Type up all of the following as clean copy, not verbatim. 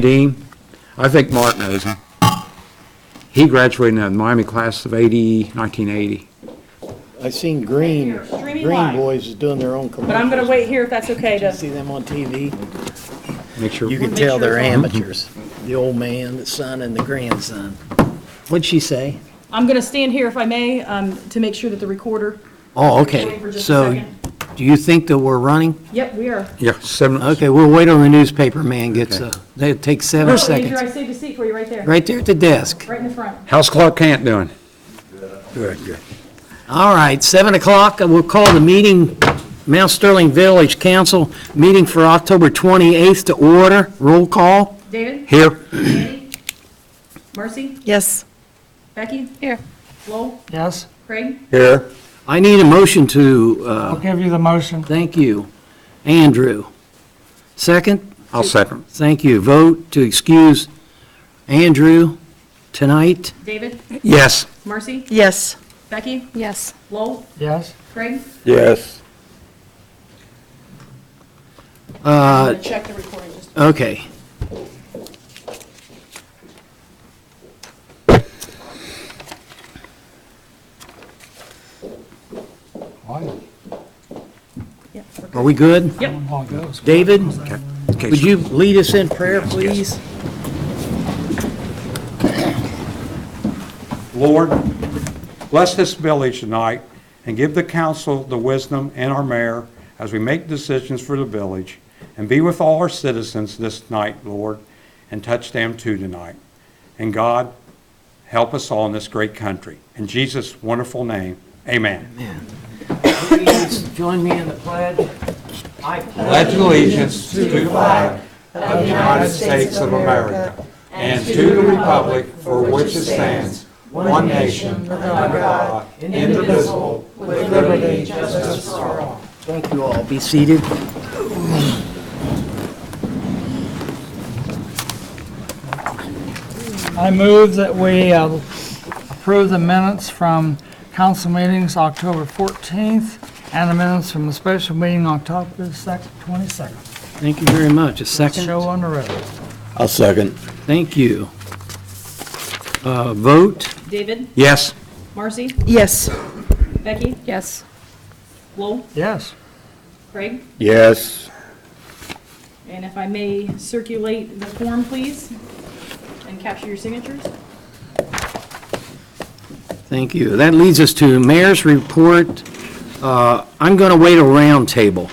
Dean, I think Mark knows him. He graduated in the Miami class of 1980. I seen Green Streaming live. Boys is doing their own commercials. But I'm going to wait here if that's okay to, See them on TV? Make sure. You can Make tell sure they're it's on. amateurs. The old man, the son, and the grandson. What'd she say? I'm going to stand here if I may, to make sure that the recorder. Oh, Wait okay. for just a So, second. do you think that we're running? Yep, we are. Yeah, 7. Okay, we'll wait till the newspaper man gets, it takes 7 Oh, Andrew, seconds. I saved a seat for you right there, Right there at the desk. right in the front. How's Clark Kent doing? Good. All right, 7 o'clock, we'll call the meeting, Mount Sterling Village Council meeting for October 28th to order. Roll call. David? Here. Andy? Marcy? Yes. Becky? Here. Lowell? Yes, Craig? Here. I need a motion to, I'll give you the motion. thank you. Andrew. Second? I'll second. Thank you. Vote to excuse Andrew tonight. David? Yes. Marcy? Yes. Becky? Yes. Lowell? Yes, Craig? Yes. I'm going to check the recording just. Okay. Yep, we're good. Are we good? Yep. all goes. David, Okay. would you lead us in prayer, please? Lord, bless this village tonight and give the council the wisdom and our mayor as we make decisions for the village, and be with all our citizens this night, Lord, and touch them too tonight. And God, help us all in this great country. In Jesus' wonderful name, amen. Please join me in the pledge. I Pledge allegiance to the flag of the United States of America and to the republic for which it stands, one nation, under God, indivisible, with liberty and justice for all. Thank you all. Be seated. I move that we approve the minutes from council meetings October 14th and the minutes from the special meeting October 22nd. Thank you very much. A second? Show on the road. I'll second. Thank you. Vote? David? Yes. Marcy? Yes. Becky? Yes. Lowell? Yes, Craig? Yes. And if I may circulate the form, please, and capture your signatures. Thank you. That leads us to mayor's report. I'm going to wait a round table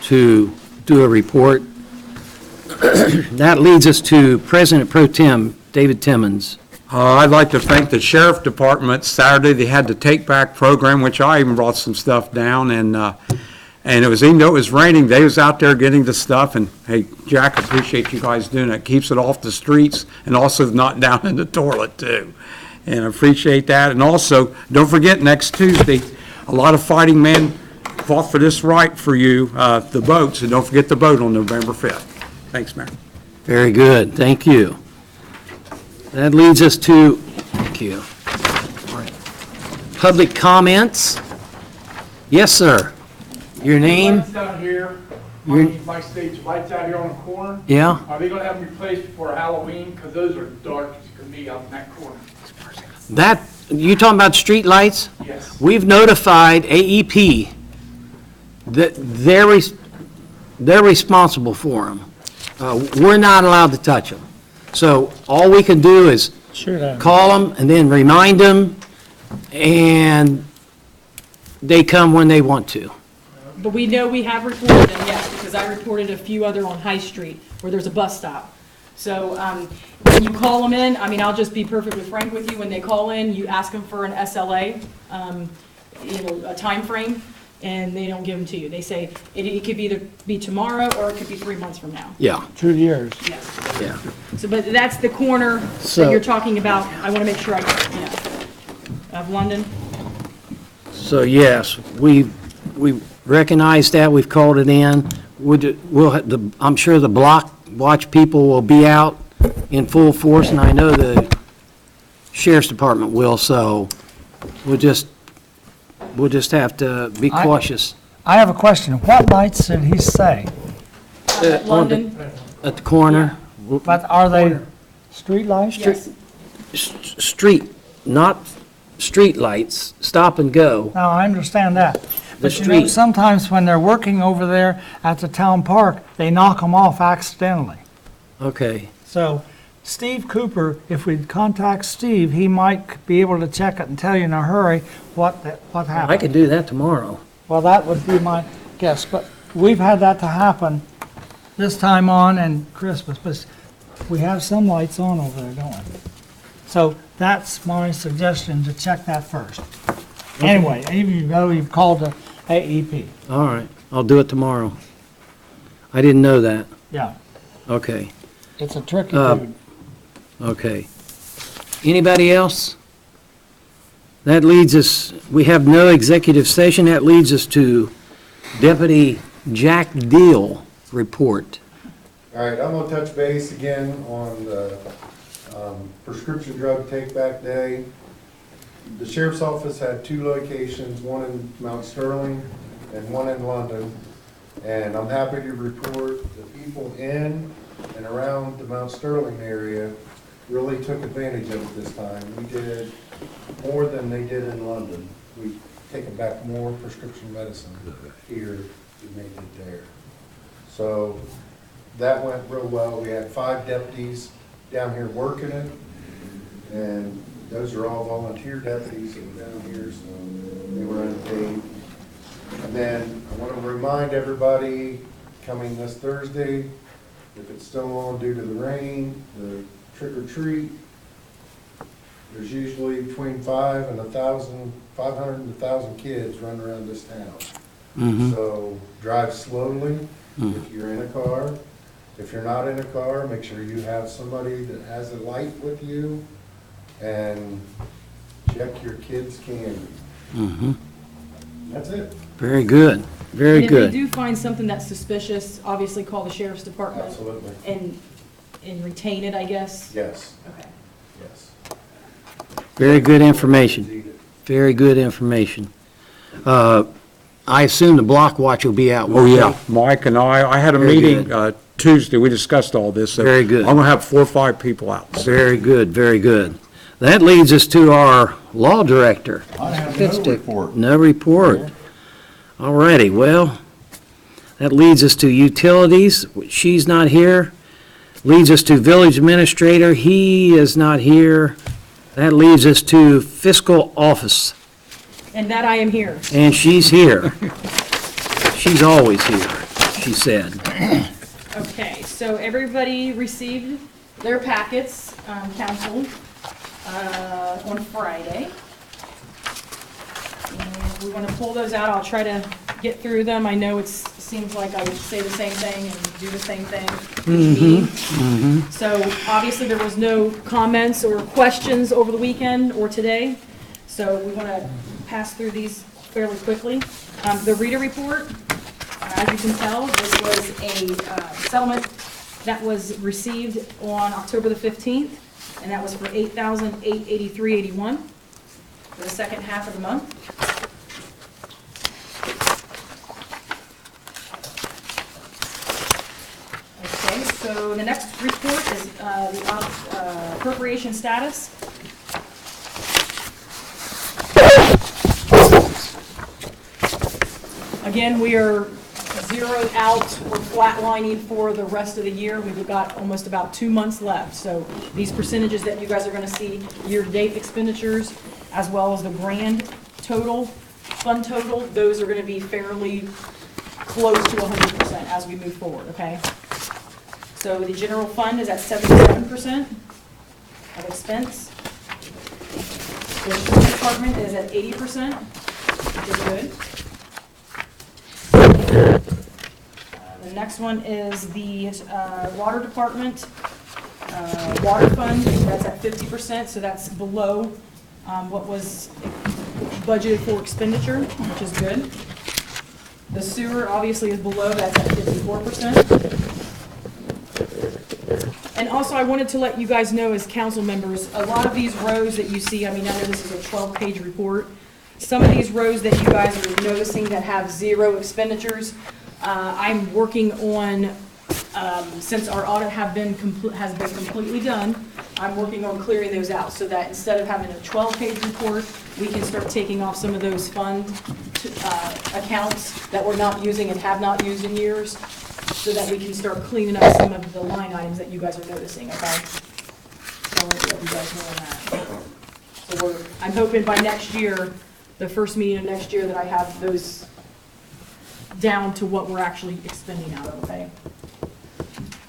to do a report. That leads us to President Pro Tem David Timmons. I'd like to thank the sheriff department. Saturday, they had the Take Back program, which I even brought some stuff down, and it was, even though it was raining, they was out there getting the stuff, and hey, Jack, appreciate you guys doing that. Keeps it off the streets and also not down in the toilet too. And I appreciate that. And also, don't forget, next Tuesday, a lot of fighting men fought for this right for you, the vote, so don't forget the vote on November 5th. Thanks, Mayor. Very good. Thank you. That leads us to, thank you. Public comments. Yes, sir. Your name? Lights down here, Your- my stage lights out here on the corner, Yeah? are they gonna have them replaced before Halloween? Because those are dark as can be out in that corner. That, you talking about street lights? Yes. We've notified AEP that they're responsible for them. We're not allowed to touch them. So all we can do is sure. call them and then remind them, and they come when they want to. But we know we have reported them, yes, because I reported a few other on High Street where there's a bus stop. So when you call them in, I mean, I'll just be perfectly frank with you, when they call in, you ask them for an SLA, a time frame, and they don't give them to you. They say it could either be tomorrow or it could be 3 months from now. Yeah, 2 years. Yes. yeah. So, but that's the corner So- that you're talking about. I want to make sure of London. So yes, we recognize that, we've called it in. I'm sure the block watch people will be out in full force, and I know the sheriff's department will, so we'll just have to be cautious. I have a question. What lights did he say? On the- London. At the corner? But are they street lights? Yes. Street, not street lights, stop and go. No, I understand that. But you know, street. sometimes when they're working over there at the town park, they knock them off accidentally. Okay, So Steve Cooper, if we contact Steve, he might be able to check it and tell you in a hurry what I happened. could do that tomorrow. Well, that would be my guess, but we've had that to happen this time on and Christmas, but we have some lights on over there, don't we? So that's my suggestion, to check that first. Anyway, even though you've called the AEP, All right, I'll do it tomorrow. I didn't know that. yeah, Okay, it's a tricky Uh, dude. okay. Anybody else? That leads us, we have no executive session. That leads us to Deputy Jack Deal report. All right, I'm gonna touch base again on the prescription drug take-back day. The sheriff's office had 2 locations, one in Mount Sterling and one in London. And I'm happy to report the people in and around the Mount Sterling area really took advantage of it this time. We did more than they did in London. We've taken back more prescription medicine here than they did there. So that went real well. We had 5 deputies down here working it, and those are all volunteer deputies that were down here, so they were unpaid. And then I want to remind everybody, coming this Thursday, if it's still on due to the rain, the trick or treat, there's usually between 500 and 1,000 kids running around this town. So drive slowly if you're in a car. If you're not in a car, make sure you have somebody that has a light with you, and check your kids' candy. That's it. Very good, very And if good. they do find something that's suspicious, obviously call the sheriff's department Absolutely. and retain it, I guess. Yes, Okay. yes. Very good information, very good information. I assume the block watch will be out. Oh, yeah, Mike and I had a Very meeting good. Tuesday, we discussed all this. so Very good. I'm gonna have 4 or 5 people out. Very good, very good. That leads us to our law director. I have Mr. no Fitstick. report. No report. All righty, well, that leads us to utilities. She's not here. Leads us to village administrator. He is not here. That leads us to fiscal office, And that I am here. and she's here. She's always here, she said. Okay, so everybody received their packets, council, on Friday. And we want to pull those out. I'll try to get through them. I know it seems like I say the same thing and do the same thing each meeting. So obviously, there was no comments or questions over the weekend or today, so we want to pass through these fairly quickly. The reader report, as you can tell, this was a settlement that was received on October the 15th, and that was for $8,883.81 for the second half of the month. Okay, so the next report is the appropriation status. Again, we are zeroed out or flatlining for the rest of the year. We've got almost about 2 months left. So these percentages that you guys are going to see, year-to-date expenditures, as well as the grand total, fund total, those are going to be fairly close to 100% as we move forward, okay? So the general fund is at 77% of expense. The street department is at 80%, which is good. The next one is the water department, water fund, that's at 50%, so that's below what was budgeted for expenditure, which is good. The sewer obviously is below, that's at 54%. And also, I wanted to let you guys know as council members, a lot of these rows that you see, I mean, I know this is a 12-page report. Some of these rows that you guys are noticing that have zero expenditures, I'm working on Since our audit has been completely done, I'm working on clearing those out so that instead of having a 12-page report, we can start taking off some of those fund accounts that we're not using and have not used in years, so that we can start cleaning up some of the line items that you guys are noticing, okay? So I want to let you guys know on that. So I'm hoping by next year, the first meeting of next year, that I have those down to what we're actually expending out of, okay?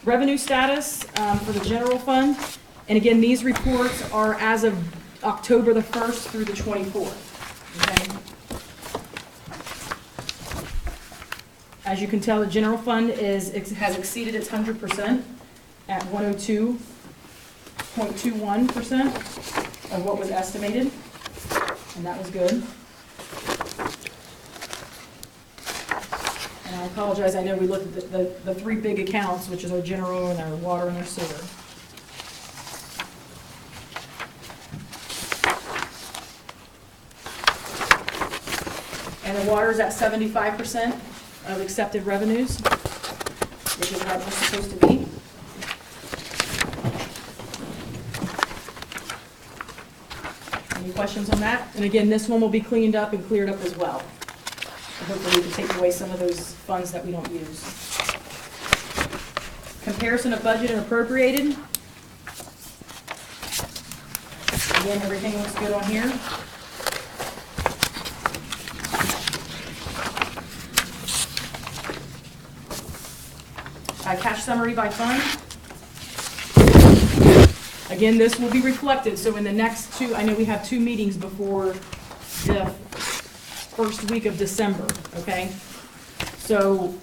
Revenue status for the general fund. And again, these reports are as of October the 1st through the 24th, okay? As you can tell, the general fund has exceeded its 100% at 102.21% of what was estimated, and that was good. And I apologize, I know we looked at the three big accounts, which is our general and our water and our sewer. And the water's at 75% of accepted revenues, which is what it's supposed to be. Any questions on that? And again, this one will be cleaned up and cleared up as well. Hopefully we can take away some of those funds that we don't use. Comparison of budget and appropriated. Again, everything looks good on here. Cash summary by fund. Again, this will be reflected, so in the next two, I know we have 2 meetings before the first week of December, okay? So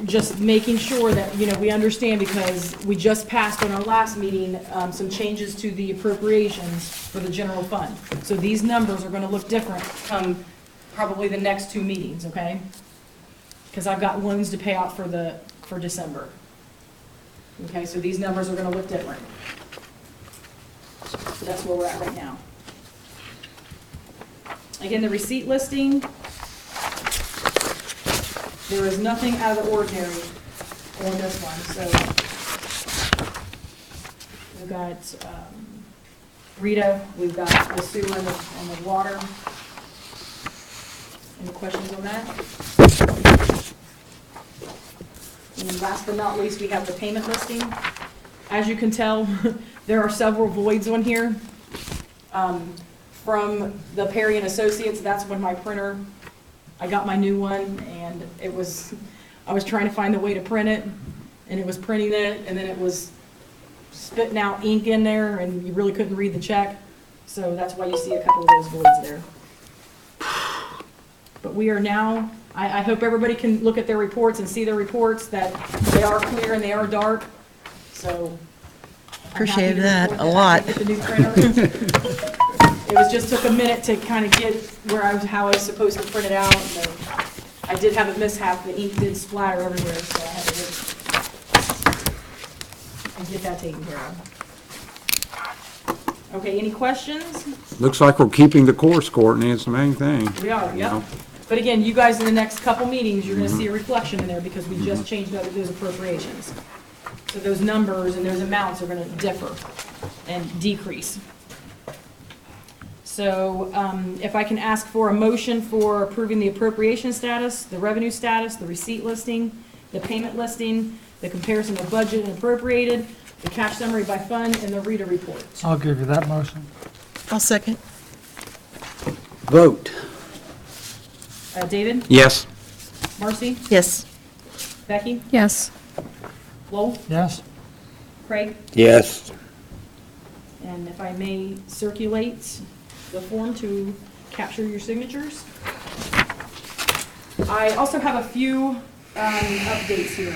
just making sure that, you know, we understand, because we just passed on our last meeting some changes to the appropriations for the general fund. So these numbers are gonna look different come probably the next 2 meetings, okay? Because I've got loans to pay out for December. Okay, so these numbers are gonna look different. So that's where we're at right now. Again, the receipt listing, there is nothing out of the ordinary on this one, so we've got Rita, we've got the sewer and the water. Any questions on that? And last but not least, we have the payment listing. As you can tell, there are several voids on here. From the Perry and Associates, that's when my printer, I got my new one, and I was trying to find a way to print it, and it was printing it, and then it was spitting out ink in there, and you really couldn't read the check. So that's why you see a couple of those voids there. But we are now, I hope everybody can look at their reports and see their reports, that they are clear and they are dark, so. I'm happy Appreciate to that report a lot. I get the new printer. Just took a minute to kind of get how I was supposed to print it out. And I did have a mishap, the ink did splatter everywhere, so I had to get that taken care of. Okay, any questions? Looks like we're keeping the course, Courtney, it's the main thing. We are, You yep. know? But again, you guys in the next couple meetings, you're gonna see a reflection in there, because we just changed out those appropriations. So those numbers and those amounts are gonna differ and decrease. So if I can ask for a motion for approving the appropriation status, the revenue status, the receipt listing, the payment listing, the comparison of budget and appropriated, the cash summary by fund, and the reader report. I'll give you that motion. I'll second. Vote. David? Yes. Marcy? Yes. Becky? Yes. Lowell? Yes? Craig? Yes. And if I may circulate the form to capture your signatures. I also have a few updates here.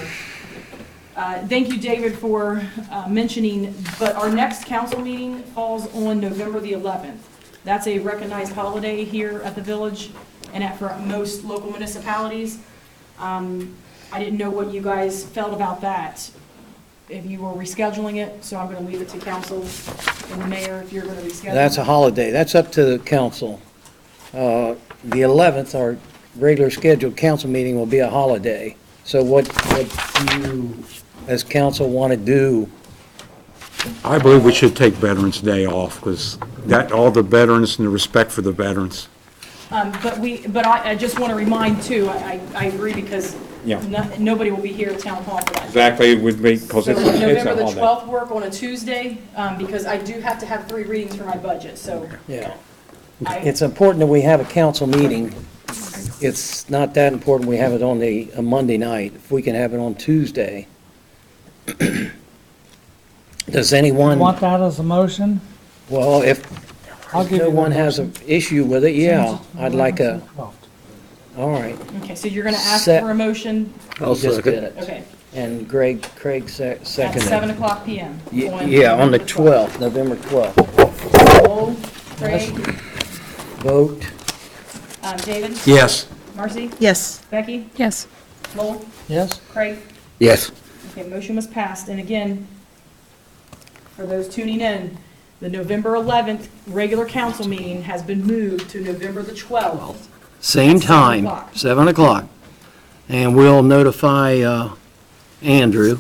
Thank you, David, for mentioning, but our next council meeting falls on November the 11th. That's a recognized holiday here at the village and for most local municipalities. I didn't know what you guys felt about that, if you were rescheduling it, so I'm going to leave it to council and the mayor if you're going to reschedule. That's a holiday. That's up to the council. The 11th, our regular scheduled council meeting will be a holiday. So what you, as council, want to do? I believe we should take Veterans Day off, because that, all the veterans and the respect for the veterans. But I just want to remind too, I agree because Yeah. nobody will be here at town hall for that. Exactly, it would be, because So it's would a November the holiday. 12th work on a Tuesday, because I do have to have 3 readings for my budget, so. Yeah. I- It's important that we have a council meeting. It's not that important we have it on a Monday night. If we can have it on Tuesday. Does anyone, Want that as a motion? well, if I'll give no you one the has an issue with it, yeah, I'd like a, all right. Okay, so you're going to ask Set- for a motion, You just did it. okay, And Craig at seconded. 7 o'clock PM. Yeah, on the 12th, November 12th. Lowell, Craig, Vote, David, Yes. Marcy, Yes. Becky, Yes. Lowell, Yes? Craig. yes. Okay, motion was passed, and again, for those tuning in, the November 11th regular council meeting has been moved to November the 12th. Same At 7 time, o'clock. 7 o'clock. And we'll notify Andrew.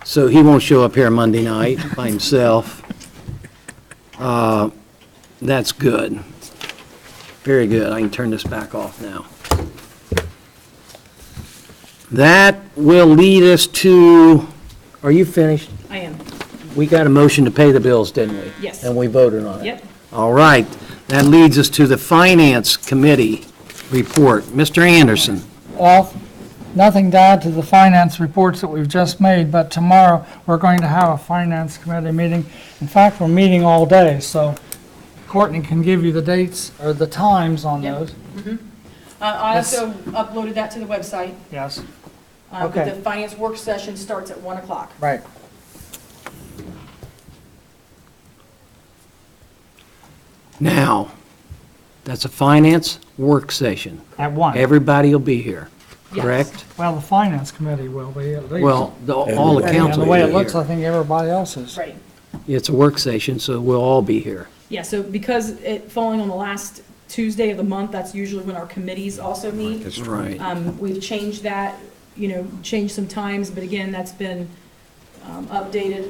So he won't show up here Monday night by himself. That's good. Very good. I can turn this back off now. That will lead us to, are you finished? I am, We got a motion to pay the bills, didn't we? Yes. And we voted on it. yep. All right, that leads us to the Finance Committee report. Mr. Anderson. Well, nothing to add to the finance reports that we've just made, but tomorrow we're going to have a finance committee meeting. In fact, we're meeting all day, so Courtney can give you the dates or the times on Yep. those. I Yes. also uploaded that to the website. Yes. But Okay. the finance work session starts at 1 o'clock. Right. Now, that's a finance work session. At 1. Everybody will be here, Yes. correct? Well, the finance committee will be at least. Well, all the And council the will way it be looks, here. I think everybody else is. Right. It's a work session, so we'll all be here. Yeah, so because it falling on the last Tuesday of the month, that's usually when our committees also meet. That's Right. We've changed that, changed some times, but again, that's been updated.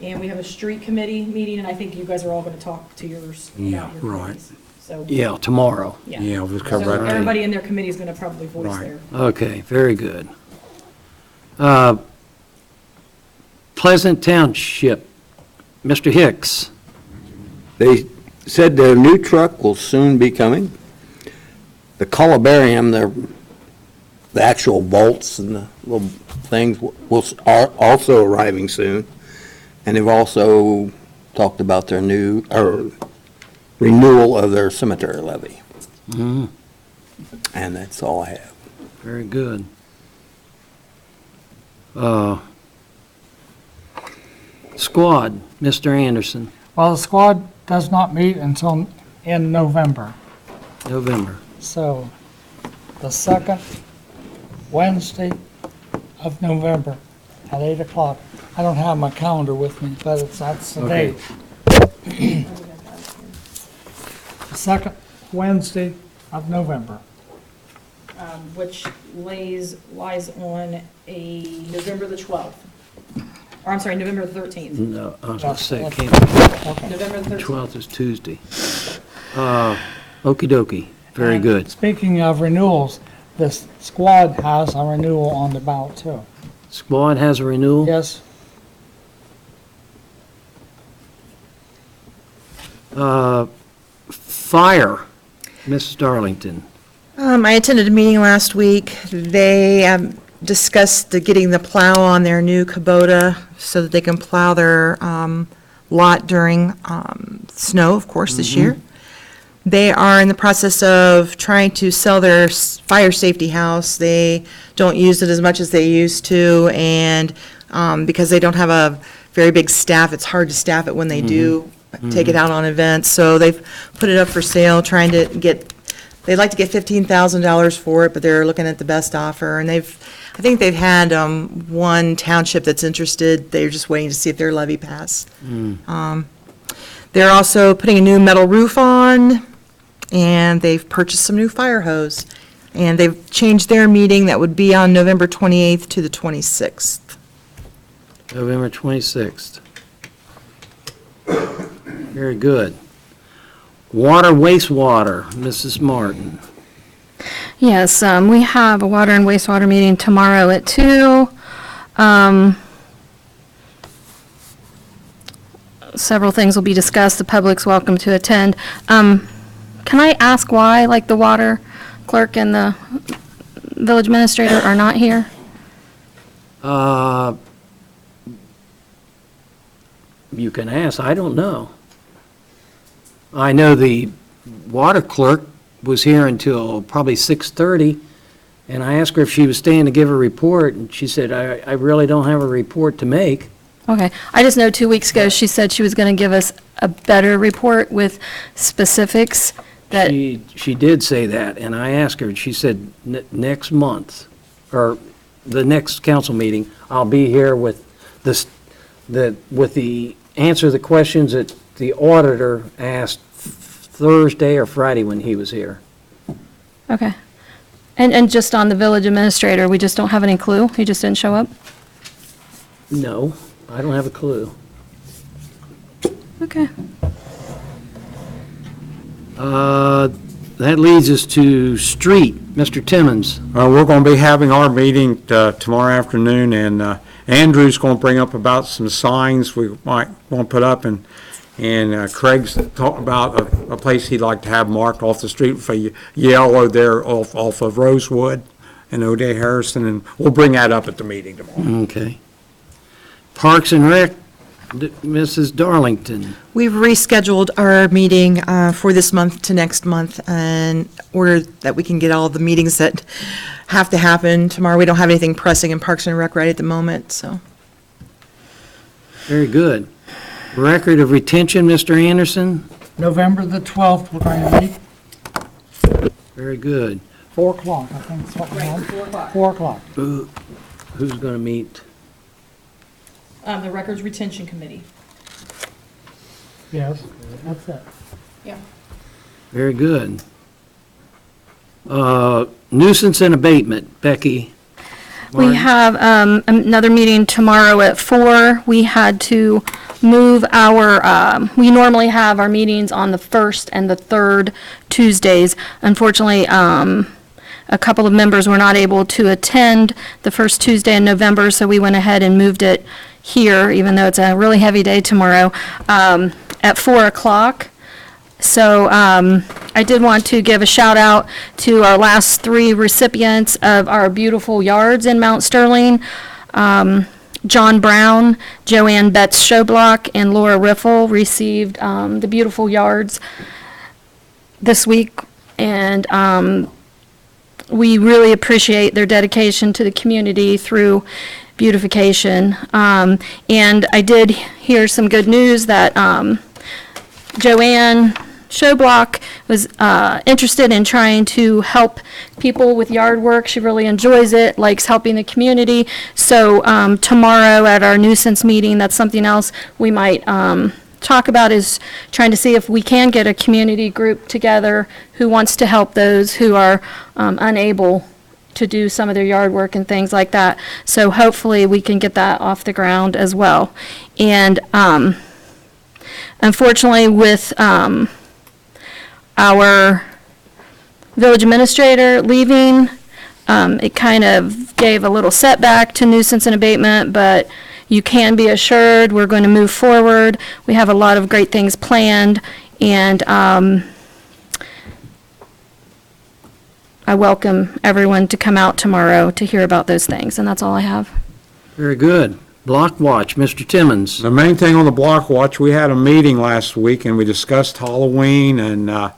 And we have a street committee meeting, and I think you guys are all going to talk to yours Yeah, about your right. committees. So, Yeah, tomorrow. Yeah, we'll So cover that. everybody in their committee is going to probably voice Right. their. Okay, very good. Pleasant Township, Mr. Hicks. They said their new truck will soon be coming. The columbarium, the actual bolts and the little things are also arriving soon. And they've also talked about their renewal of their cemetery levy. Mhm, And that's all I have. very good. Squad, Mr. Anderson, Well, the squad does not meet until in November. November. So the second Wednesday of November at 8 o'clock. I don't have my calendar with me, but that's the Okay. date. The second Wednesday of November. Which lies on a November the 12th. Or I'm sorry, November the 13th. No, I was going to say, it can't Okay. November the be, 13th. 12th is Tuesday. Okey dokey, very And good. Speaking of renewals, this squad has a renewal on the ballot too. Squad has a renewal? Yes, Fire, Mrs. Darlington. I attended a meeting last week. They discussed getting the plow on their new Kubota so that they can plow their lot during snow, of course, this year. They are in the process of trying to sell their fire safety house. They don't use it as much as they used to, and because they don't have a very big staff, it's hard to staff it when they do take it out on events. So they've put it up for sale, trying to they'd like to get $15,000 for it, but they're looking at the best offer, and I think they've had one township that's interested. They're just waiting to see if their levy passed. They're also putting a new metal roof on, and they've purchased some new fire hose. And they've changed their meeting, that would be on November 28th to the 26th. November 26th. Very good. Water, wastewater, Mrs. Martin. Yes, we have a water and wastewater meeting tomorrow at 2. Several things will be discussed. The public's welcome to attend. Can I ask why, like, the water clerk and the village administrator are not here? You can ask, I don't know. I know the water clerk was here until probably 6:30, and I asked her if she was staying to give a report, and she said, I really don't have a report to make. Okay, I just know 2 weeks ago, she said she was going to give us a better report with specifics that, She did say that, and I asked her, and she said, next month, or the next council meeting, I'll be here with with the answer to the questions that the auditor asked Thursday or Friday when he was here. okay. And just on the village administrator, we just don't have any clue? He just didn't show up? No, I don't have a clue. Okay. That leads us to street, Mr. Timmons. We're going to be having our meeting tomorrow afternoon, and Andrew's going to bring up about some signs we might want to put up, and Craig's talking about a place he'd like to have marked off the street for yellow there off of Rosewood and O'Day Harrison, and we'll bring that up at the meeting tomorrow. Okay. Parks and Rec, Mrs. Darlington. We've rescheduled our meeting for this month to next month in order that we can get all the meetings that have to happen tomorrow. We don't have anything pressing in Parks and Rec right at the moment, so. Very good. Record of retention, Mr. Anderson. November the 12th, we're going to meet, Very good. 4 o'clock, I think it's what we're on. 4 o'clock. 4 o'clock. Who's going to meet? The Records Retention Committee. Yes, that's it. Yeah. Very good. Nuisance and abatement, Becky. We Martin? have another meeting tomorrow at 4. We had to move our, we normally have our meetings on the first and the third Tuesdays. Unfortunately, a couple of members were not able to attend the first Tuesday in November, so we went ahead and moved it here, even though it's a really heavy day tomorrow, at 4 o'clock. So I did want to give a shout out to our last 3 recipients of our beautiful yards in Mount Sterling. John Brown, Joanne Betts Showblock, and Laura Riffle received the beautiful yards this week. And we really appreciate their dedication to the community through beautification. And I did hear some good news that Joanne Showblock was interested in trying to help people with yard work. She really enjoys it, likes helping the community. So tomorrow at our nuisance meeting, that's something else we might talk about, is trying to see if we can get a community group together who wants to help those who are unable to do some of their yard work and things like that. So hopefully we can get that off the ground as well. And unfortunately, with our village administrator leaving, it kind of gave a little setback to nuisance and abatement, but you can be assured we're going to move forward. We have a lot of great things planned, and I welcome everyone to come out tomorrow to hear about those things, and that's all I have. Very good. Block Watch, Mr. Timmons. The main thing on the block watch, we had a meeting last week and we discussed Halloween, and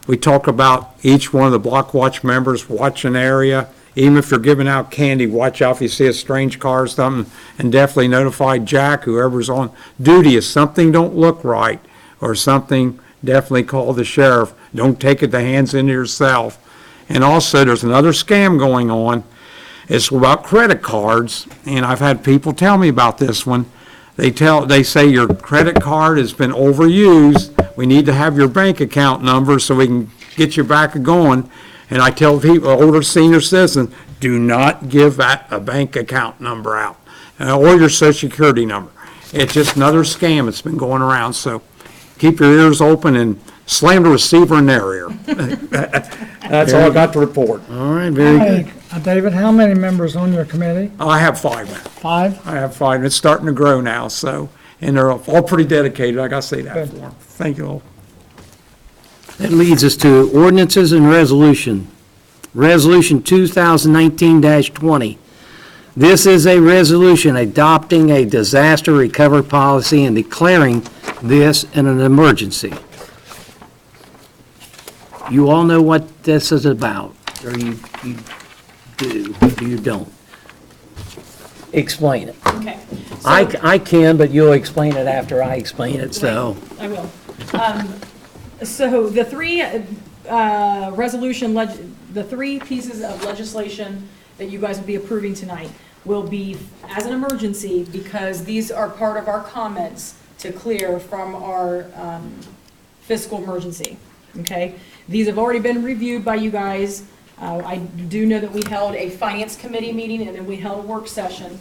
we talked about each one of the block watch members watch an area. Even if you're giving out candy, watch out if you see a strange car or something, and definitely notify Jack, whoever's on duty. If something don't look right or something, definitely call the sheriff. Don't take it the hands into yourself. And also, there's another scam going on. It's about credit cards, and I've had people tell me about this one. They say your credit card has been overused. We need to have your bank account number so we can get you back going. And I tell people, older senior citizens, do not give a bank account number out, or your social security number. It's just another scam that's been going around, so keep your ears open and slam the receiver in their ear. That's all I got to report. All right, very good. David, how many members on your committee? I have 5 now. 5? I have 5, and it's starting to grow now, so, and they're all pretty dedicated, I gotta say that Good. for them. Thank you all. That leads us to ordinances and resolution. Resolution 2019-20. This is a resolution adopting a disaster recovery policy and declaring this an emergency. You all know what this is about, or you do, or you don't. Explain it. Okay. So- I can, but you'll explain it after I explain it, so. I will. So the three the three pieces of legislation that you guys will be approving tonight will be as an emergency because these are part of our comments to clear from our fiscal emergency, okay? These have already been reviewed by you guys. I do know that we held a finance committee meeting and then we held a work session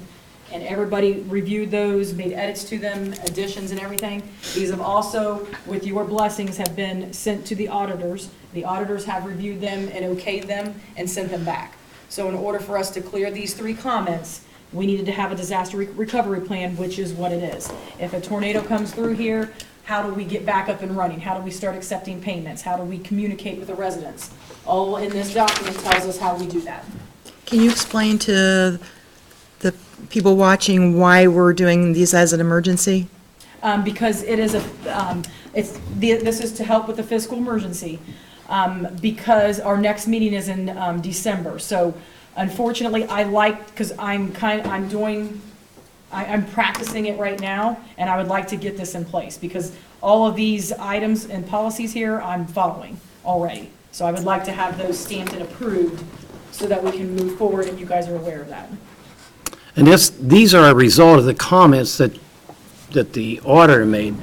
and everybody reviewed those, made edits to them, additions and everything. These have also, with your blessings, have been sent to the auditors. The auditors have reviewed them and okayed them and sent them back. So in order for us to clear these 3 comments, we needed to have a disaster recovery plan, which is what it is. If a tornado comes through here, how do we get back up and running? How do we start accepting payments? How do we communicate with the residents? All in this document tells us how we do that. Can you explain to the people watching why we're doing these as an emergency? Because it is this is to help with the fiscal emergency, because our next meeting is in December. So unfortunately, because I'm practicing it right now, and I would like to get this in place, because all of these items and policies here, I'm following already. So I would like to have those stamped and approved so that we can move forward, and you guys are aware of that. And these are a result of the comments that the auditor made.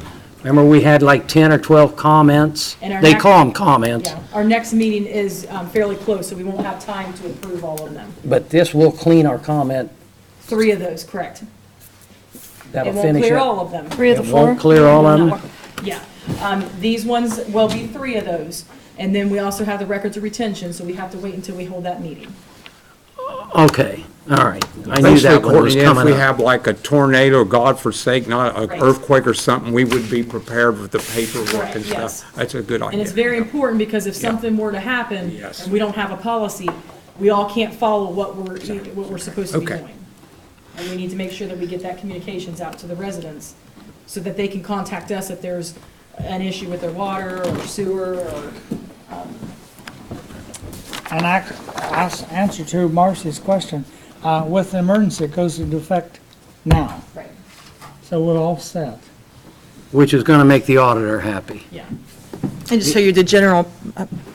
Remember, we had like 10 or 12 comments? And our They next- call them comments, Yeah, our next meeting is fairly close, so we won't have time to approve all of them. but this will clean our comment. 3 of those, correct. That'll It won't finish clear it. all of them. 3 of the It 4? won't clear all of them? Yeah, these ones will be 3 of those, and then we also have the records of retention, so we have to wait until we hold that meeting. Okay, all right. I knew Basically, that one was Courtney, if coming we up. have like a tornado, God forsake, not an Right. earthquake or something, we would be prepared with the paperwork Correct, and yes. stuff. That's a good idea. And it's very important, because if something were to happen, Yes. and we don't have a policy, we all can't follow what we're supposed to be Okay. doing. And we need to make sure that we get that communications out to the residents, so that they can contact us if there's an issue with their water or sewer or, And answer to Marcy's question, with the emergency, it goes into effect now, right, so we're all set. Which is going to make the auditor happy. yeah. And just so the general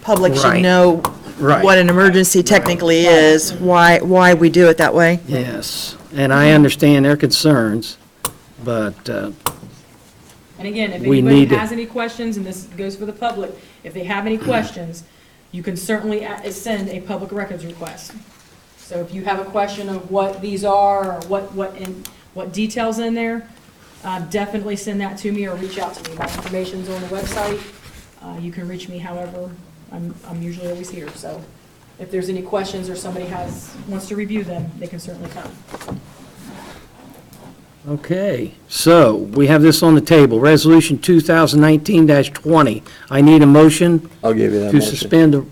public should Right. know Right. what an emergency technically is, why we do it that way. Yes, and I understand their concerns, but And again, if We anybody need to- has any questions, and this goes for the public, if they have any questions, you can certainly send a public records request. So if you have a question of what these are, or what details in there, definitely send that to me or reach out to me. My information's on the website. You can reach me however, I'm usually always here. So if there's any questions or somebody wants to review them, they can certainly come. okay. So we have this on the table, Resolution 2019-20. I need a motion I'll give you that to motion. suspend the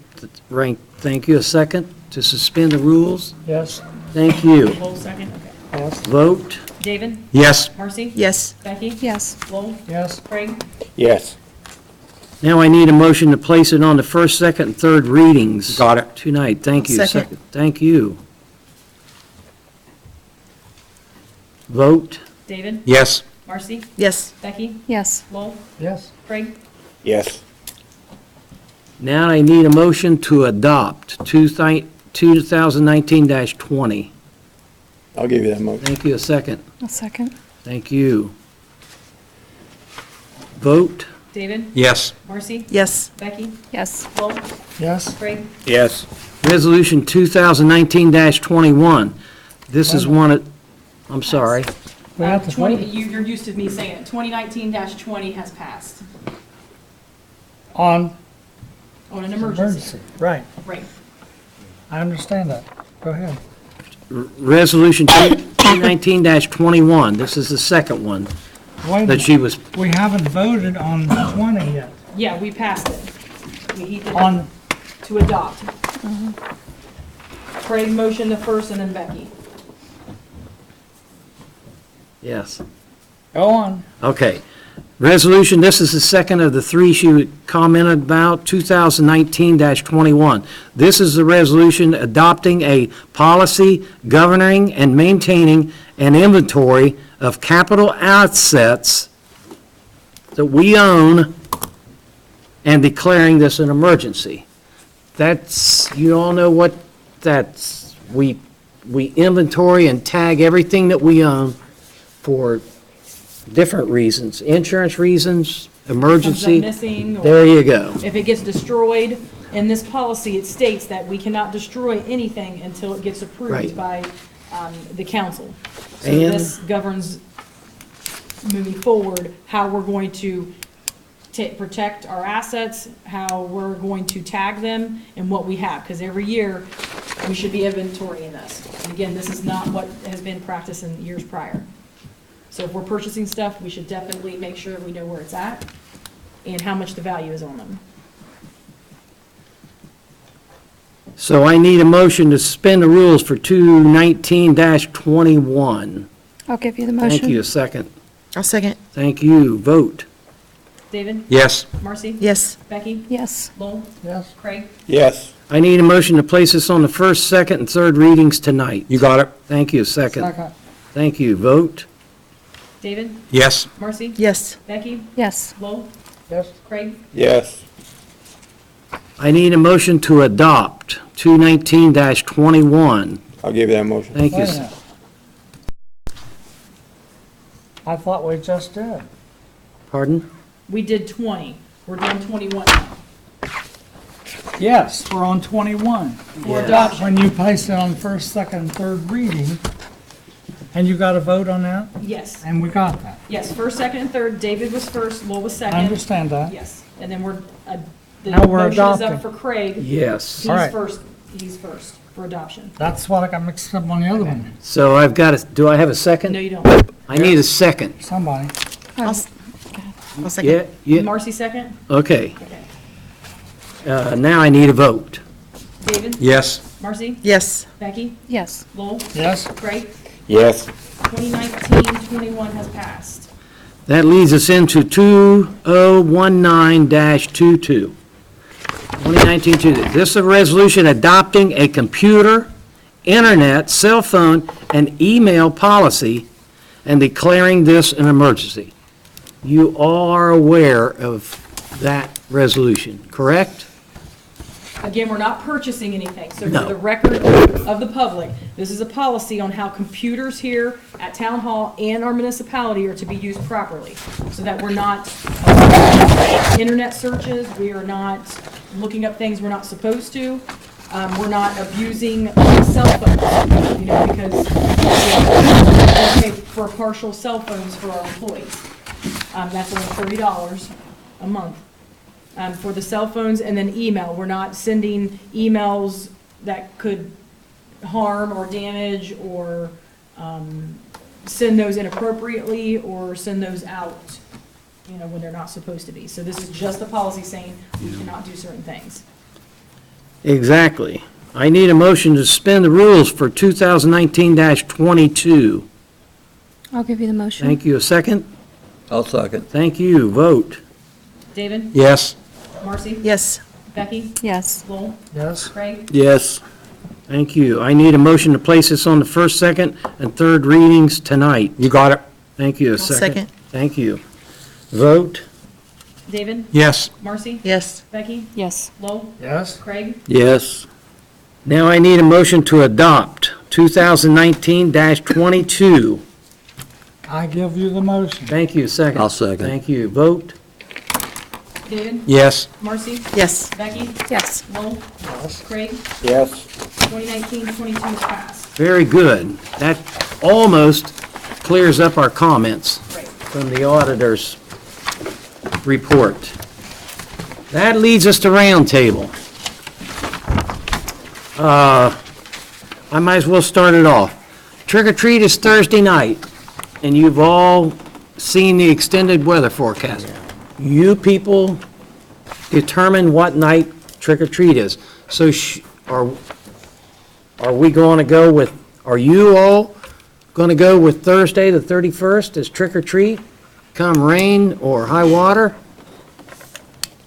rank. Thank you. A second to suspend the rules. Yes, Thank you. Lowell, second, okay. yes, Vote. David? Yes, Marcy? Yes. Becky? Yes. Lowell? yes, Craig? Yes. Now I need a motion to place it on the first, second, and third readings. Got it. Tonight. Thank you. Second. Thank you. Vote. David? yes, Marcy? Yes. Becky? Yes. Lowell? yes, Craig? Yes. Now I need a motion to adopt 2019-20. I'll give you that motion. Thank you. A second. A second. Thank you. Vote. David? Yes. Marcy? Yes. Becky? Yes. Lowell? Yes? Craig? Yes. Resolution 2019-21. This is one, I'm sorry. We have to 20, vote you're used to me saying it. 2019-20 has passed on on an emergency. emergency. Right, Right. I understand that. Go ahead. Resolution 2019-21. This is the second one Wait a that she was, we haven't voted on 20 yet. Yeah, we passed it. He did On, to adopt. Craig motioned the first and then Becky. yes. go on. Okay. Resolution, this is the second of the three she commented about, 2019-21. This is the resolution adopting a policy governing and maintaining an inventory of capital assets that we own and declaring this an emergency. That's, you all know what that's, we inventory and tag everything that we own for different reasons, insurance reasons, Comes up emergency. missing, or There you go. if it gets destroyed. In this policy, it states that we cannot destroy anything until it gets approved by the council. So And- this governs, moving forward, how we're going to protect our assets, how we're going to tag them, and what we have. Because every year, we should be inventorying this. And again, this is not what has been practiced in years prior. So if we're purchasing stuff, we should definitely make sure we know where it's at and how much the value is on them. So I need a motion to suspend the rules for 219-21. I'll give you the motion. Thank you, a second. I'll second. Thank you, vote. David? Yes. Marcy? Yes. Becky? Yes. Lowell? Yes, Craig? Yes. I need a motion to place this on the first, second, and third readings tonight. You got it? Thank you, second. second. Thank you, vote. David? Yes. Marcy? Yes. Becky? Yes. Lowell? Yes, Craig? Yes. I need a motion to adopt 219-21. I'll give you that motion. Thank you. wait a minute. I thought we just did. Pardon? We did 20. We're doing 21 now. Yes, we're on 21. For When adoption. you place it on first, second, and third reading, and you got to vote on that, Yes. and we got that. Yes, first, second, and third. David was first, Lowell was I second. understand that. Yes. And then the Now we're motion is up adopting. for Craig. Yes. He's All right. first. He's first for adoption. That's what I got mixed up on the other one. So I've got to, do I have a second? No, you don't. I need a second. Somebody. I'll second. Yeah, yeah, Marcy second? okay. Okay. Now I need a vote. David? Yes. Marcy? Yes. Becky? Yes. Lowell? Yes, Craig? Yes. 2019-21 has passed. That leads us into 2019-22. 2019-2. This is a resolution adopting a computer, internet, cell phone, and email policy and declaring this an emergency. You all are aware of that resolution, correct? Again, we're not purchasing anything, so No. for the record of the public, this is a policy on how computers here at Town Hall and our municipality are to be used properly, so that we're not internet searches, we are not looking up things we're not supposed to, we're not abusing cell phones, you know, because we pay for partial cell phones for our employees. That's only $30 a month. For the cell phones, and then email. We're not sending emails that could harm or damage or send those inappropriately or send those out, you know, when they're not supposed to be. So this is just a policy saying we cannot do certain things. Exactly. I need a motion to suspend the rules for 2019-22. I'll give you the motion. Thank you. A second? I'll second. Thank you. Vote. David? Yes. Marcy? Yes. Becky? Yes. Lowell? yes, Craig? Yes. Thank you. I need a motion to place this on the first, second, and third readings tonight. You got it? Thank you. A I'll second? second. Thank you. Vote. David? Yes. Marcy? Yes. Becky? Yes. Lowell? yes, Craig? Yes. Now I need a motion to adopt 2019-22. I give you the motion. Thank you. Second. I'll second. Thank you. Vote. David? Yes. Marcy? Yes. Becky? Yes. Lowell? Craig? Yes. 2019-22 is passed. Very good. That almost clears up our comments Right. from the auditor's report. That leads us to roundtable. I might as well start it off. Trick or treat is Thursday night, and you've all seen the extended weather forecast. You people determine what night trick or treat is. So are we going to go with, are you all going to go with Thursday, the 31st, as trick or treat, come rain or high water?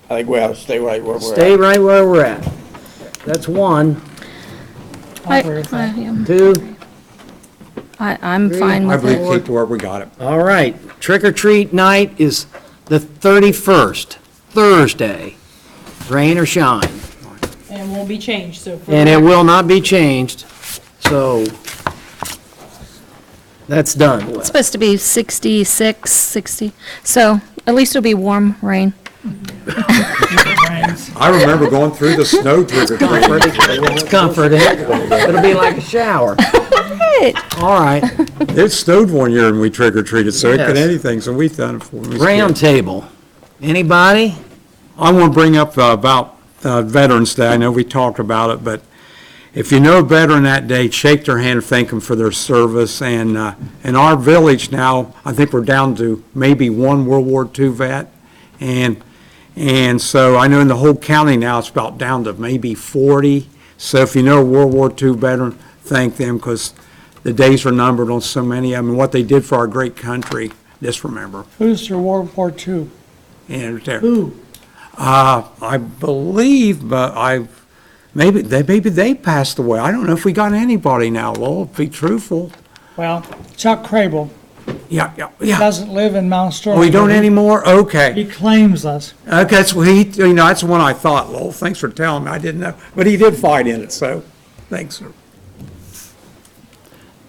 I think we ought to stay right where we're Stay at. right where we're at. That's one. I agree with that. Two. I'm fine I with believe it. keep where we got it. All right. Trick or treat night is the 31st, Thursday, rain or shine. And it won't be changed, so. for And the it record- will not be changed, so that's done. It's supposed to be 66, 60, so at least it'll be warm rain. I remember going through the snow trick or treating. It's comforting. It'll be like a shower. All right. It snowed one year and we trick or treated, so it could Yes. anything, so we've done it for them. Round table. Anybody? I want to bring up about Veterans Day. I know we talked about it, but if you know a veteran that day, shake their hand, thank them for their service. And in our village now, I think we're down to maybe one World War II vet. And so I know in the whole county now, it's about down to maybe 40. So if you know a World War II veteran, thank them, because the days are numbered on so many of them. And what they did for our great country, just remember. Who's your World War II? And there. Who? I believe, but maybe they passed away. I don't know if we got anybody now, Lowell, to be truthful. Well, Chuck Crable Yeah. doesn't live in Mount Sterling. Oh, we don't but anymore? He Okay. claims us. Okay, so that's the one I thought, Lowell. Thanks for telling me. I didn't know. But he did fight in it, so thanks, sir.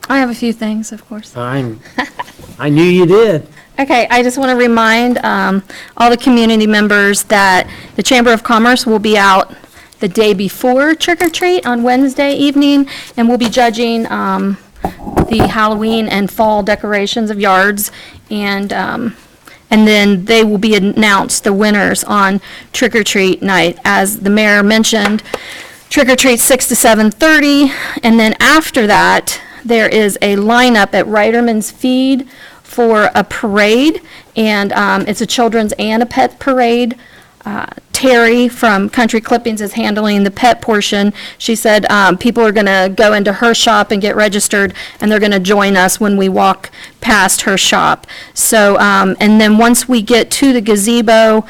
I have a few things, of course. I knew you did. Okay, I just want to remind all the community members that the Chamber of Commerce will be out the day before trick or treat on Wednesday evening, and we'll be judging the Halloween and fall decorations of yards, and then they will be announced, the winners, on trick or treat night. As the mayor mentioned, trick or treat 6 to 7:30, and then after that, there is a lineup at Reiterman's Feed for a parade, and it's a children's and a pet parade. Terry from Country Clippings is handling the pet portion. She said people are going to go into her shop and get registered, and they're going to join us when we walk past her shop. So, and then once we get to the gazebo,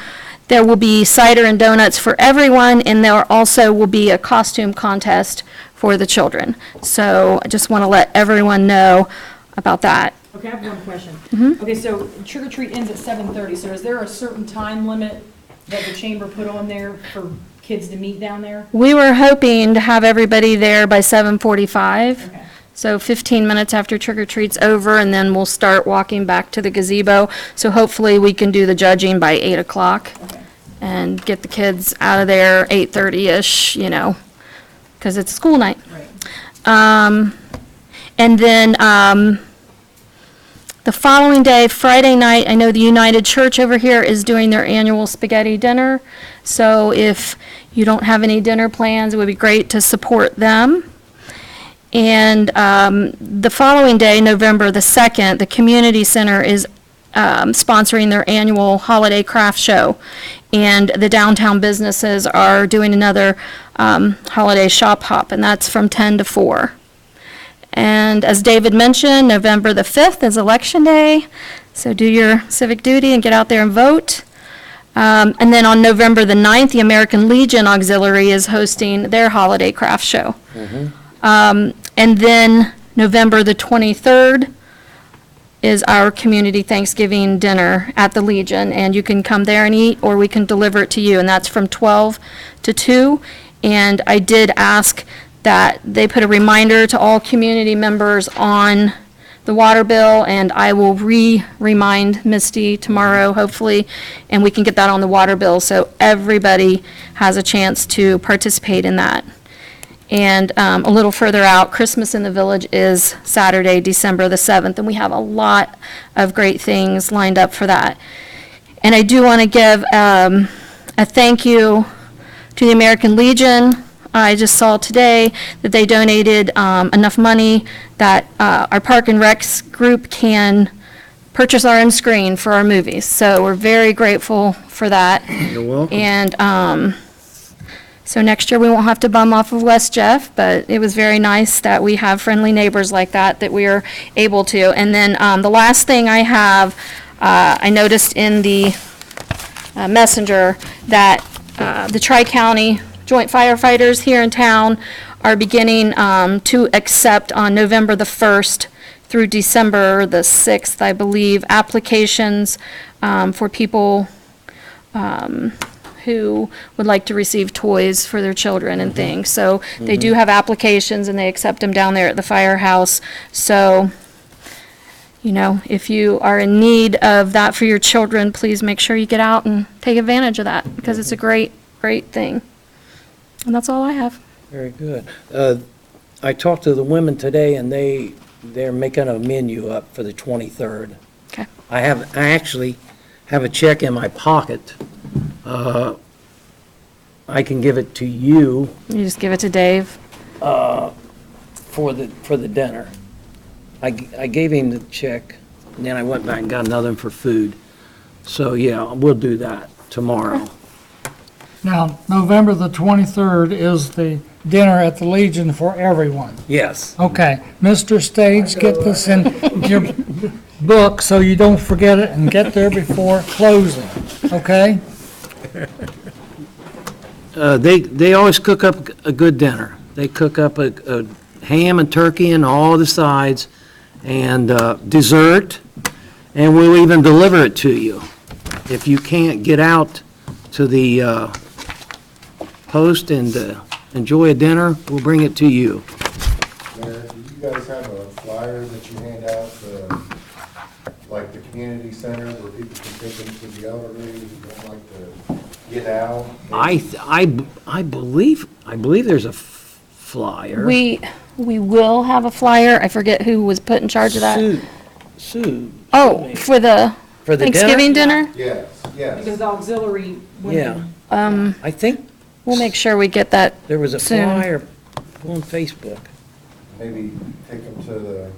there will be cider and donuts for everyone, and there also will be a costume contest for the children. So I just want to let everyone know about that. Okay, I have one question. Okay, so trick or treat ends at 7:30, so is there a certain time limit that the chamber put on there for kids to meet down there? We were hoping to have everybody there by 7:45. Okay. So 15 minutes after trick or treat's over, and then we'll start walking back to the gazebo. So hopefully we can do the judging by 8 o'clock Okay. and get the kids out of there 8:30-ish, because it's school night. Right. And then the following day, Friday night, I know the United Church over here is doing their annual spaghetti dinner. So if you don't have any dinner plans, it would be great to support them. And the following day, November the 2nd, the Community Center is sponsoring their annual holiday craft show. And the downtown businesses are doing another holiday shop hop, and that's from 10 to 4. And as David mentioned, November the 5th is Election Day, so do your civic duty and get out there and vote. And then on November the 9th, the American Legion Auxiliary is hosting their holiday craft show. And then November the 23rd is our community Thanksgiving dinner at the Legion, and you can come there and eat, or we can deliver it to you, and that's from 12 to 2. And I did ask that they put a reminder to all community members on the water bill, and I will remind Misty tomorrow, hopefully, and we can get that on the water bill, so everybody has a chance to participate in that. And a little further out, Christmas in the Village is Saturday, December the 7th, and we have a lot of great things lined up for that. And I do want to give a thank you to the American Legion. I just saw today that they donated enough money that our Park and Recs group can purchase our own screen for our movies. So we're very grateful for that. You're welcome. And so next year, we won't have to bum off of West Jeff, but it was very nice that we have friendly neighbors like that we are able to. And then the last thing I have, I noticed in the messenger that the Tri-County Joint Firefighters here in town are beginning to accept on November the 1st through December the 6th, I believe, applications for people who would like to receive toys for their children and things. So they do have applications, and they accept them down there at the firehouse. So, you know, if you are in need of that for your children, please make sure you get out and take advantage of that, because it's a great, great thing. And that's all I have. Very good. I talked to the women today, and they're making a menu up for the 23rd. Okay. I actually have a check in my pocket. I can give it to you You just give it to Dave. for the dinner. I gave him the check, and then I went back and got another one for food. So, yeah, we'll do that tomorrow. Now, November the 23rd is the dinner at the Legion for everyone. Yes. Okay, Mr. Stage, get this in your book so you don't forget it and get there before closing, okay? They always cook up a good dinner. They cook up a ham and turkey and all the sides, and dessert, and we'll even deliver it to you. If you can't get out to the post and enjoy a dinner, we'll bring it to you. Mayor, do you guys have a flyer that you hand out to, like, the community center where people can take them to the elderly who don't like to get out? I believe there's a flyer. We will have a flyer. I forget who was put in charge of that. Sue. Oh, for the For the Thanksgiving dinner? Yes, yes. Because the auxiliary Yeah. women. I think We'll make sure we get that. there was a Soon. flyer on Facebook. Maybe take them to the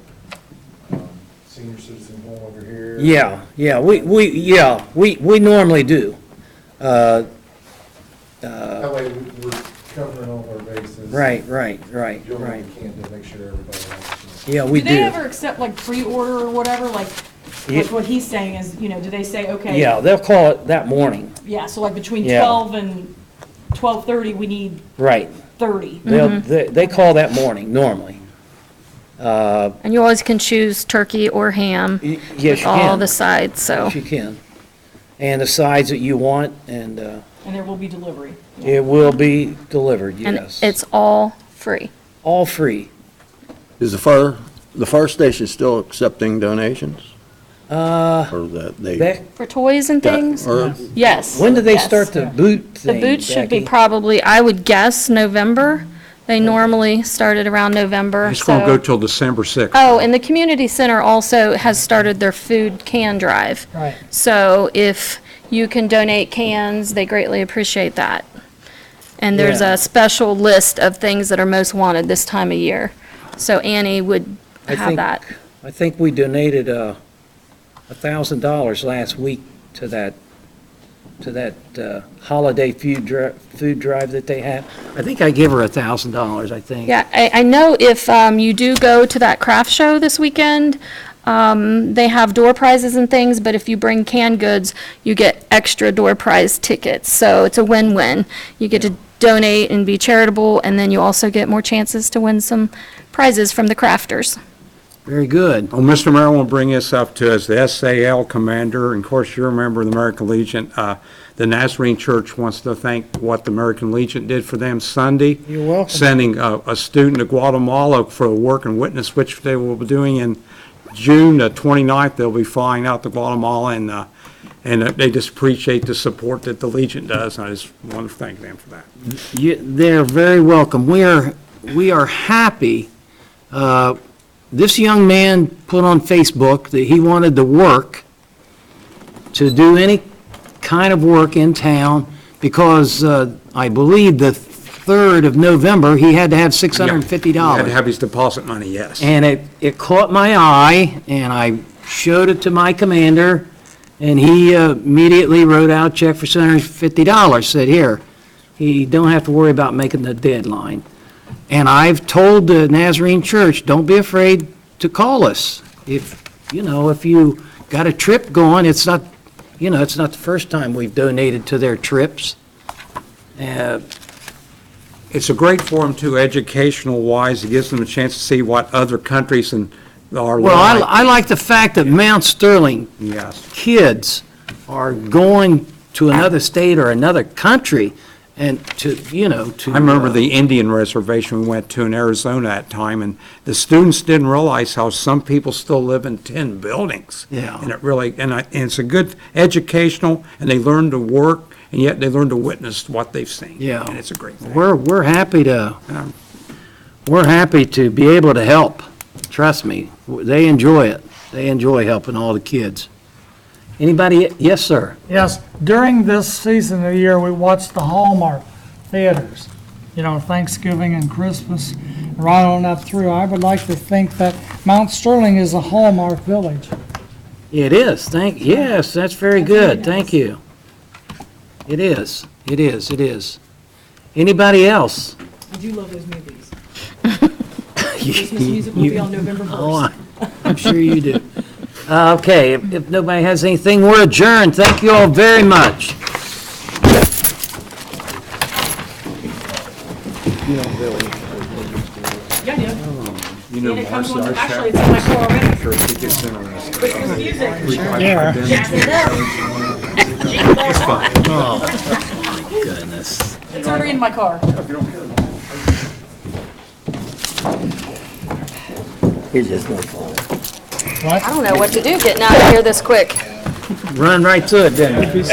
senior citizen home over here. Yeah, we normally do. That way we're covering all our bases. Right. Doing what we can to make sure everybody likes it. Yeah, we Do they do. ever accept like pre-order or whatever, like what he's saying is, you know, do they say, okay? Yeah, they'll call it that morning. Yeah, so like between Yeah. 12 and 12:30, we need Right. 30. They call that morning, normally. And you always can choose turkey or ham. Yes, with you all can. the sides, so. Yes, you can. And the sides that you want, and And there will be delivery. it will be delivered, And yes. it's all free. All free. Is the fire station still accepting donations? Or that they? Beck, For toys and things? Or Yes. when do they yes. start the boot The thing, boots should be Becky? probably, I would guess, November. They normally started around November, It's going to so- go till December 6th. Oh, and the community center also has started their food can drive. Right. So if you can donate cans, they greatly appreciate that. And there's Yeah. a special list of things that are most wanted this time of year. So Annie would I have think- that. I think we donated $1,000 last week to that holiday food drive that they have. I think I gave her $1,000, I think. Yeah, I know if you do go to that craft show this weekend, they have door prizes and things, but if you bring canned goods, you get extra door prize tickets. So it's a win-win. You get to donate and be charitable, and then you also get more chances to win some prizes from the crafters. Very good. Well, Mr. Mayor, will bring this up to as the SAL commander, and of course, you're a member of the American Legion. The Nazarene Church wants to thank what the American Legion did for them Sunday. You're welcome. Sending a student to Guatemala for a work and witness, which they will be doing in June the 29th, they'll be flying out to Guatemala, and they just appreciate the support that the Legion does, and I just want to thank them for that. They're very welcome. We are happy. This young man put on Facebook that he wanted to work, to do any kind of work in town, because I believe the 3rd of November, he had to have $650. He had to have his deposit money, yes. And it caught my eye, and I showed it to my commander, and he immediately wrote out a check for $750, said, here, he don't have to worry about making the deadline. And I've told the Nazarene Church, don't be afraid to call us. If you got a trip going, it's not the first time we've donated to their trips. It's a great forum, too, educational-wise. It gives them a chance to see what other countries are Well, like. I like the fact that Mount Sterling Yes. kids are going to another state or another country and to. I remember the Indian reservation we went to in Arizona at time, and the students didn't realize how some people still live in tin buildings. Yeah. And it really, and it's a good educational, and they learn to work, and yet they learn to witness what they've seen. Yeah. And it's a great thing. We're happy to, be able to help. Trust me, they enjoy it. They enjoy helping all the kids. Anybody, yes, sir? Yes, during this season of the year, we watch the Hallmark theaters. Thanksgiving and Christmas, right on up through. I would like to think that Mount Sterling is a Hallmark village. It is, yes, that's very good, thank you. It is. Anybody else? I do love those movies. Christmas music will be on November 1st. Oh, I'm sure you do. Okay, if nobody has anything, we're adjourned. Thank you all very much. Yeah, yeah. You know, And it comes on, Marcy, our actually, it's in my car already. sure he gets interested. Christmas music. Yeah. Goodness. It's already in my car. He's just no fun. I don't know what to do getting out of here this quick. Run right to it, didn't we?